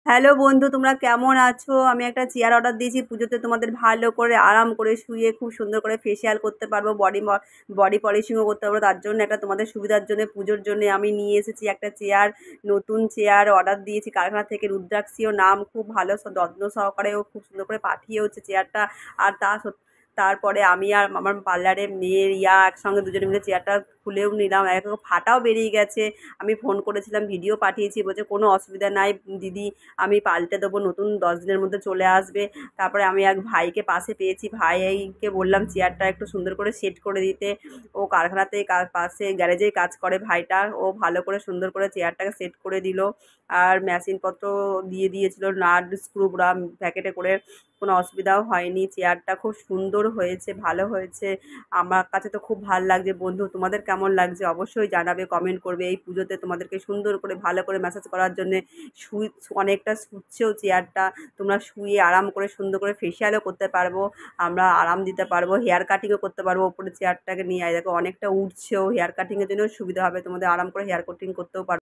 Hello বন্ধু, তোমরা কেমন আছো? আমি একটা চেয়ার অর্ডার দিয়েছি পুজোতে, তোমাদের ভালো করে আরাম করে শুয়ে খুব সুন্দর করে ফেসিয়াল করতে পারবো, বডি পলিশিংও করতে পারবো। তার জন্য একটা তোমাদের সুবিধার জন্য পুজোর জন্য আমি নিয়ে এসেছি একটা চেয়ার। নতুন চেয়ার অর্ডার দিয়েছি কারখানা থেকে, রুদ্রাক্ষীও নাম, খুব ভালো যত্ন সহকারেও খুব সুন্দর করে পাঠিয়েওছে চেয়ারটা। আর তারপরে আমি আর আমার পার্লারের মেয়ের একসঙ্গে দুজনে মিলে চেয়ারটা খুলেও নিলাম, একদম ফাটাও বেরিয়ে গেছে। আমি ফোন করেছিলাম, ভিডিও পাঠিয়েছি, বলছে কোনো অসুবিধা নাই দিদি, আমি পাল্টে দেবো, নতুন 10 দিনের মধ্যে চলে আসবে। তারপরে আমি এক ভাইকে পাশে পেয়েছি, ভাইকে বললাম চেয়ারটা একটু সুন্দর করে সেট করে দিতে। ও কারখানাতেই পাশে গ্যারেজেই কাজ করে ভাইটা, ও ভালো করে সুন্দর করে চেয়ারটাকে সেট করে দিল। আর মেশিনপত্র দিয়ে দিয়েছিল, নাট স্ক্রুগুলো প্যাকেটে করে। কোনো অসুবিধাও হয়নি, চেয়ারটা খুব সুন্দর হয়েছে, ভালো হয়েছে। আমার কাছে তো খুব ভালো লাগছে। বন্ধু, তোমাদের কেমন লাগছে অবশ্যই জানাবে, কমেন্ট করবে। এই পুজোতে তোমাদেরকে সুন্দর করে ভালো করে ম্যাসাজ করার জন্যে অনেকটা শুচ্ছেও চেয়ারটা। তোমরা শুয়ে আরাম করে সুন্দর করে ফেসিয়ালও করতে পারবো, আমরা আরাম দিতে পারবো, হেয়ার কাটিংও করতে পারবো। ওপরে চেয়ারটাকে নিয়ে দেখো অনেকটা উঠছেও, হেয়ার কাটিংয়ের জন্যও সুবিধা হবে, তোমাদের আরাম করে হেয়ার কাটিং করতেও পারবো।